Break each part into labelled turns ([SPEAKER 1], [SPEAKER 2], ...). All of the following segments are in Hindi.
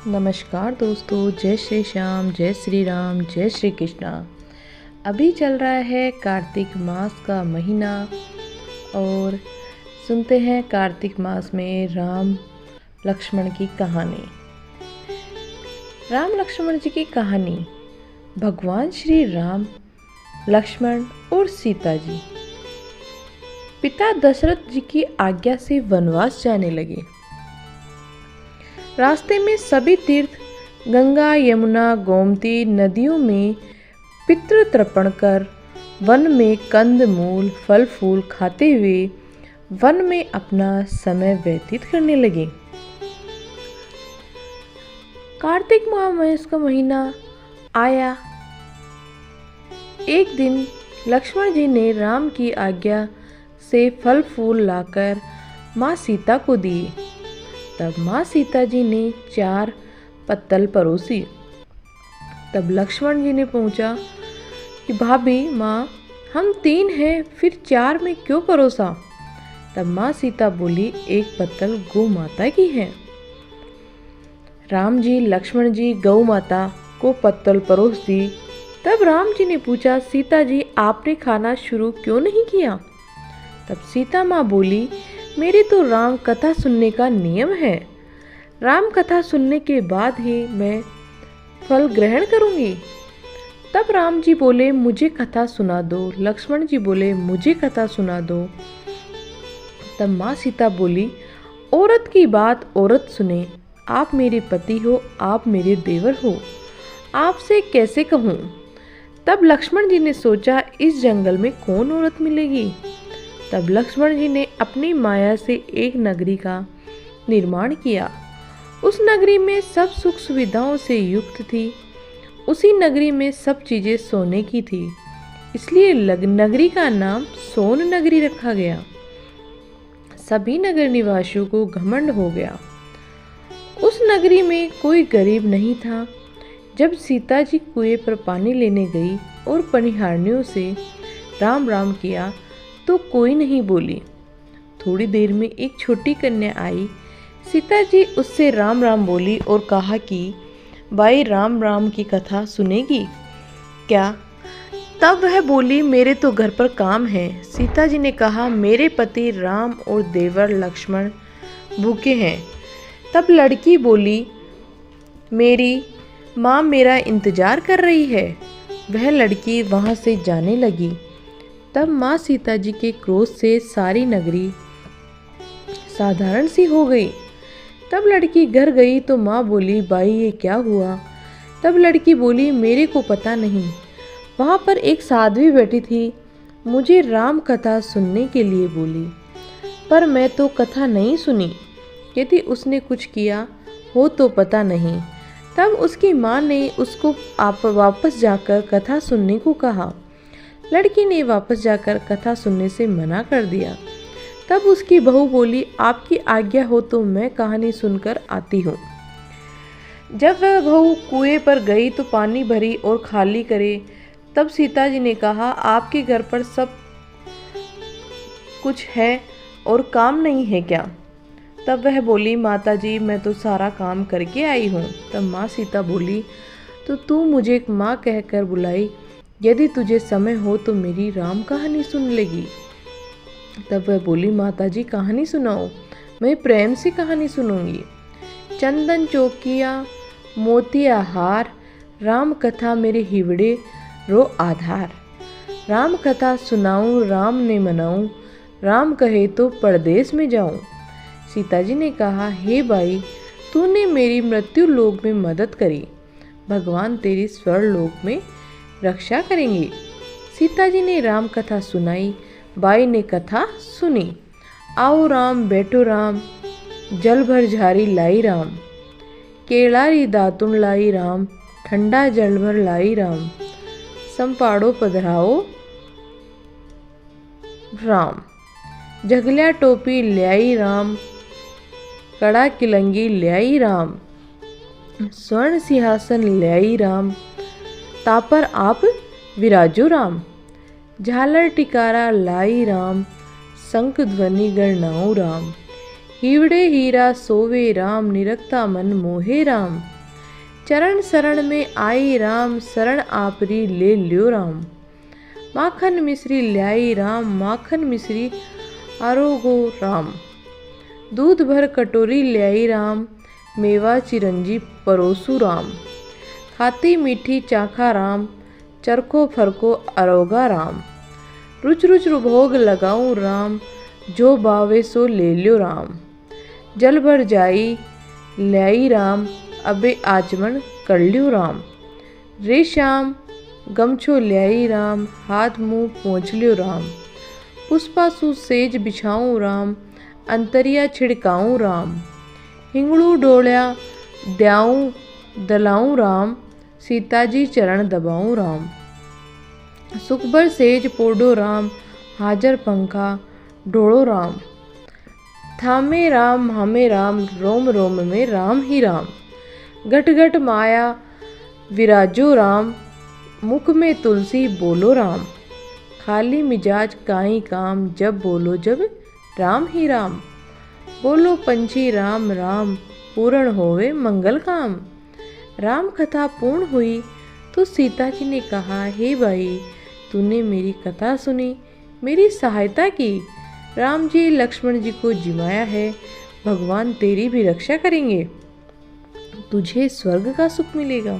[SPEAKER 1] नमस्कार दोस्तों, जय श्री श्याम, जय श्री राम, जय श्री कृष्णा। अभी चल रहा है कार्तिक मास का महीना और सुनते हैं कार्तिक मास में राम लक्ष्मण की कहानी। राम लक्ष्मण जी की कहानी। भगवान श्री राम, लक्ष्मण और सीता जी पिता दशरथ जी की आज्ञा से वनवास जाने लगे। रास्ते में सभी तीर्थ गंगा, यमुना, गोमती नदियों में पितृ तर्पण कर वन में कंद मूल फल फूल खाते हुए वन में अपना समय व्यतीत करने लगे। कार्तिक मास का महीना आया। एक दिन लक्ष्मण जी ने राम की आज्ञा से फल फूल लाकर माँ सीता को दिए। तब माँ सीता जी ने 4 पत्तल परोसी। तब लक्ष्मण जी ने पूछा कि भाभी माँ, हम 3 हैं, फिर 4 में क्यों परोसा? तब माँ सीता बोली, 1 पत्तल गौ माता की है। राम जी, लक्ष्मण जी गौ माता को पत्तल परोस दी। तब राम जी ने पूछा, सीता जी आपने खाना शुरू क्यों नहीं किया? तब सीता माँ बोली, मेरी तो राम कथा सुनने का नियम है। राम कथा सुनने के बाद ही मैं फल ग्रहण करूंगी। तब राम जी बोले, मुझे कथा सुना दो। लक्ष्मण जी बोले, मुझे कथा सुना दो। तब माँ सीता बोली, औरत की बात औरत सुने। आप मेरे पति हो, आप मेरे देवर हो, आपसे कैसे कहूँ? तब लक्ष्मण जी ने सोचा, इस जंगल में कौन औरत मिलेगी? तब लक्ष्मण जी ने अपनी माया से एक नगरी का निर्माण किया। उस नगरी में सब सुख सुविधाओं से युक्त थी। उसी नगरी में सब चीजें सोने की थी, इसलिए नगरी का नाम सोन नगरी रखा गया। सभी नगर निवासियों को घमंड हो गया। उस नगरी में कोई गरीब नहीं था। जब सीता जी कुएं पर पानी लेने गई और पनिहारनियों से राम राम किया तो कोई नहीं बोली। थोड़ी देर में एक छोटी कन्या आई। सीता जी उससे राम राम बोली और कहा कि भाई राम राम की कथा सुनेगी क्या? तब वह बोली, मेरे तो घर पर काम है। सीता जी ने कहा, मेरे पति राम और देवर लक्ष्मण भूखे हैं। तब लड़की बोली, मेरी माँ मेरा इंतजार कर रही है। वह लड़की वहाँ से जाने लगी। तब माँ सीता जी के क्रोध से सारी नगरी साधारण सी हो गई। तब लड़की घर गई तो माँ बोली, भाई ये क्या हुआ? तब लड़की बोली, मेरे को पता नहीं। वहाँ पर एक साध्वी बैठी थी, मुझे राम कथा सुनने के लिए बोली, पर मैं तो कथा नहीं सुनी। यदि उसने कुछ किया हो तो पता नहीं। तब उसकी माँ ने उसको आप वापस जाकर कथा सुनने को कहा। लड़की ने वापस जाकर कथा सुनने से मना कर दिया। तब उसकी बहू बोली, आपकी आज्ञा हो तो मैं कहानी सुनकर आती हूँ। जब वह बहू कुएं पर गई तो पानी भरी और खाली करे। तब सीता जी ने कहा, आपके घर पर सब कुछ है और काम नहीं है क्या? तब वह बोली, माता जी मैं तो सारा काम करके आई हूँ। तब माँ सीता बोली, तो तू मुझे माँ कहकर बुलाई, यदि तुझे समय हो तो मेरी राम कहानी सुन लेगी। तब वह बोली, माता जी कहानी सुनाओ, मैं प्रेम से कहानी सुनूंगी। चंदन चौकिया मोतिया हार, राम कथा मेरे हिवड़े रो आधार। राम कथा सुनाऊं, राम ने मनाऊं, राम कहे तो परदेश में जाऊं। सीता जी ने कहा, हे भाई, तूने मेरी मृत्यु लोक में मदद करी, भगवान तेरी स्वर्ग लोक में रक्षा करेंगे। सीता जी ने राम कथा सुनाई। बाई ने कथा सुनी। आओ राम बैठो राम, जल भर झारी लाई राम, केलारी दातुन लाई राम, ठंडा जल भर लाई राम, संपाड़ो पधराओ राम, झगलिया टोपी ल्याई राम, कड़ा किलंगी ल्याई राम, स्वर्ण सिंहासन ल्याई राम, तापर आप विराजो राम, झालर टिकारा लाई राम, शंख ध्वनि गणनाओ राम, हीवड़े हीरा सोवे राम, निरखता मन मोहे राम, चरण शरण में आई राम, शरण आपरी ले ल्यो राम। माखन मिश्री ल्याई राम, माखन मिश्री आरोगो राम। दूध भर कटोरी ल्याई राम, मेवा चिरंजी परोसु राम। खाती मीठी चाखा राम, चरखो फरको अरोगा राम। रुच रुच भोग लगाऊं राम, जो बावे सो ले ल्यो राम। जल भर जाई ल्याई राम, अबे आचमन कर ल्यो राम। रे श्याम गमछो ल्याई राम, हाथ मुंह पोंछ ल्यो राम। पुष्पासु सेज बिछाऊं राम, अंतरिया छिड़काऊं राम। हिंगड़ू डोल्या द्याऊं दलाऊं राम, सीताजी चरण दबाऊं राम। सुखबर सेज पोडो राम, हाजर पंखा ढोड़ो राम। थामे राम हमें राम, रोम रोम में राम ही राम। घट घट माया विराजो राम, मुख में तुलसी बोलो राम। खाली मिजाज काई काम, जब बोलो जब राम ही राम। बोलो पंछी राम राम, पूर्ण होवे मंगल काम। राम कथा पूर्ण हुई तो सीता जी ने कहा, हे भाई तूने मेरी कथा सुनी, मेरी सहायता की। राम जी लक्ष्मण जी को जिमाया है, भगवान तेरी भी रक्षा करेंगे, तुझे स्वर्ग का सुख मिलेगा।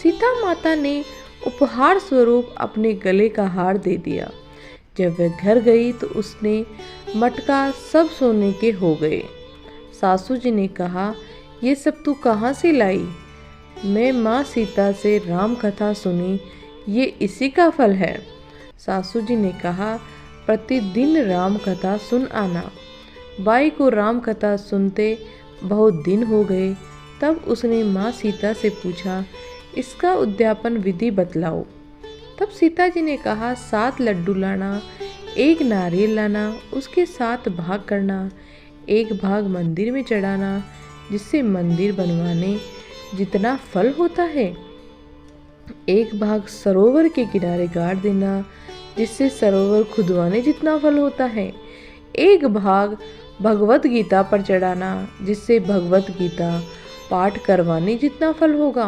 [SPEAKER 1] सीता माता ने उपहार स्वरूप अपने गले का हार दे दिया। जब वह घर गई तो उसने मटका सब सोने के हो गए। सासू जी ने कहा, ये सब तू कहाँ से लाई? मैं माँ सीता से राम कथा सुनी, ये इसी का फल है। सासू जी ने कहा, प्रतिदिन राम कथा सुन आना। बाई को राम कथा सुनते बहुत दिन हो गए। तब उसने माँ सीता से पूछा, इसका उद्यापन विधि बतलाओ। तब सीता जी ने कहा, 7 लड्डू लाना, 1 नारियल लाना, उसके 7 भाग करना, 1 भाग मंदिर में चढ़ाना, जिससे मंदिर बनवाने जितना फल होता है। 1 भाग सरोवर के किनारे गाड़ देना, जिससे सरोवर खुदवाने जितना फल होता है। 1 भाग भगवत गीता पर चढ़ाना, जिससे भगवत गीता पाठ करवाने जितना फल होगा।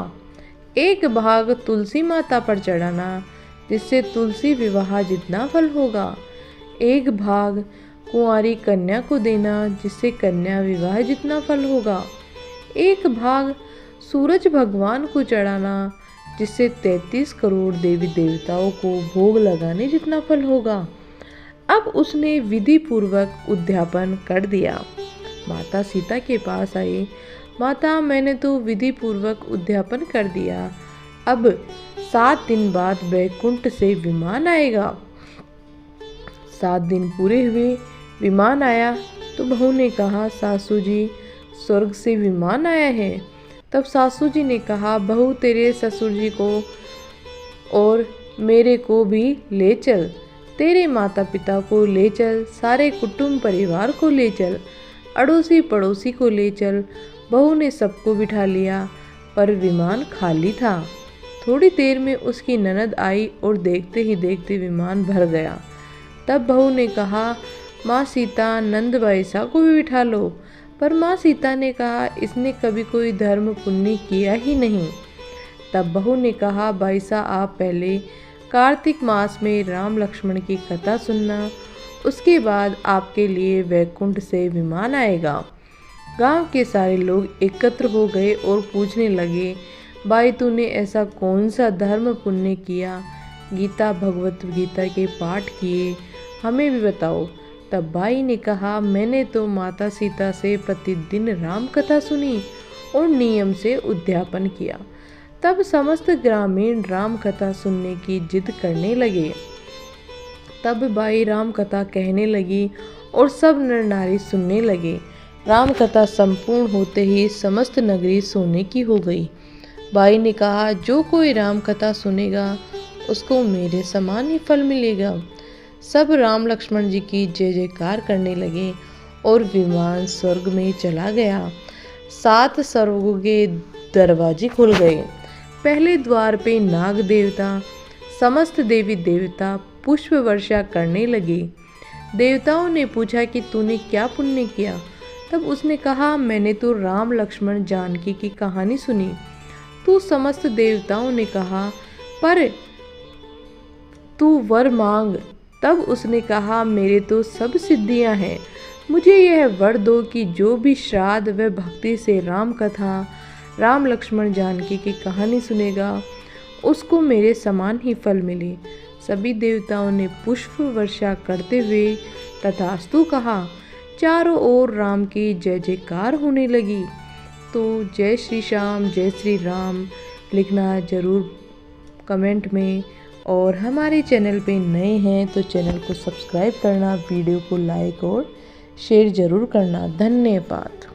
[SPEAKER 1] 1 भाग तुलसी माता पर चढ़ाना, जिससे तुलसी विवाह जितना फल होगा। 1 भाग कुंवारी कन्या को देना, जिससे कन्या विवाह जितना फल होगा। 1 भाग सूरज भगवान को चढ़ाना, जिससे 33 करोड़ देवी देवताओं को भोग लगाने जितना फल होगा। अब उसने विधि पूर्वक उद्यापन कर दिया। माता सीता के पास आई, माता मैंने तो विधि पूर्वक उद्यापन कर दिया, अब 7 दिन बाद वैकुंठ से विमान आएगा। 7 दिन पूरे हुए, विमान आया तो बहू ने कहा, सासू जी स्वर्ग से विमान आया है। तब सासू जी ने कहा, बहू तेरे ससुर जी को और मेरे को भी ले चल, तेरे माता पिता को ले चल, सारे कुटुंब परिवार को ले चल, अड़ोसी पड़ोसी को ले चल। बहू ने सबको बिठा लिया, पर विमान खाली था। थोड़ी देर में उसकी ननद आई और देखते ही देखते विमान भर गया। तब बहू ने कहा, माँ सीता नंद बाईसा को भी बिठा लो। पर माँ सीता ने कहा, इसने कभी कोई धर्म पुण्य किया ही नहीं। तब बहू ने कहा, बाईसा आप पहले कार्तिक मास में राम लक्ष्मण की कथा सुनना, उसके बाद आपके लिए वैकुंठ से विमान आएगा। गांव के सारे लोग एकत्र हो गए और पूछने लगे, बाई तूने ऐसा कौन सा धर्म पुण्य किया, गीता भगवत गीता के पाठ किए, हमें भी बताओ। तब बाई ने कहा, मैंने तो माता सीता से प्रतिदिन राम कथा सुनी और नियम से उद्यापन किया। तब समस्त ग्रामीण राम कथा सुनने की जिद करने लगे। तब बाई राम कथा कहने लगी और सब नर नारी सुनने लगे। राम कथा संपूर्ण होते ही समस्त नगरी सोने की हो गई। बाई ने कहा, जो कोई राम कथा सुनेगा उसको मेरे समान ही फल मिलेगा। सब राम लक्ष्मण जी की जय जयकार करने लगे और विमान स्वर्ग में चला गया। 7 स्वर्गों के दरवाजे खुल गए। पहले द्वार पे नाग देवता, समस्त देवी देवता पुष्प वर्षा करने लगे। देवताओं ने पूछा कि तूने क्या पुण्य किया। तब उसने कहा, मैंने तो राम लक्ष्मण जानकी की कहानी सुनी तो समस्त देवताओं ने कहा, पर तू वर मांग। तब उसने कहा, मेरे तो सब सिद्धियां हैं, मुझे यह वर दो कि जो भी श्राद्ध व भक्ति से राम कथा, राम लक्ष्मण जानकी की कहानी सुनेगा, उसको मेरे समान ही फल मिले। सभी देवताओं ने पुष्प वर्षा करते हुए तथास्तु कहा। चारों ओर राम की जय जयकार होने लगी। तो जय श्री श्याम, जय श्री राम लिखना जरूर कमेंट में। और हमारे चैनल पे नए हैं तो चैनल को सब्सक्राइब करना, वीडियो को लाइक और शेयर ज़रूर करना। धन्यवाद।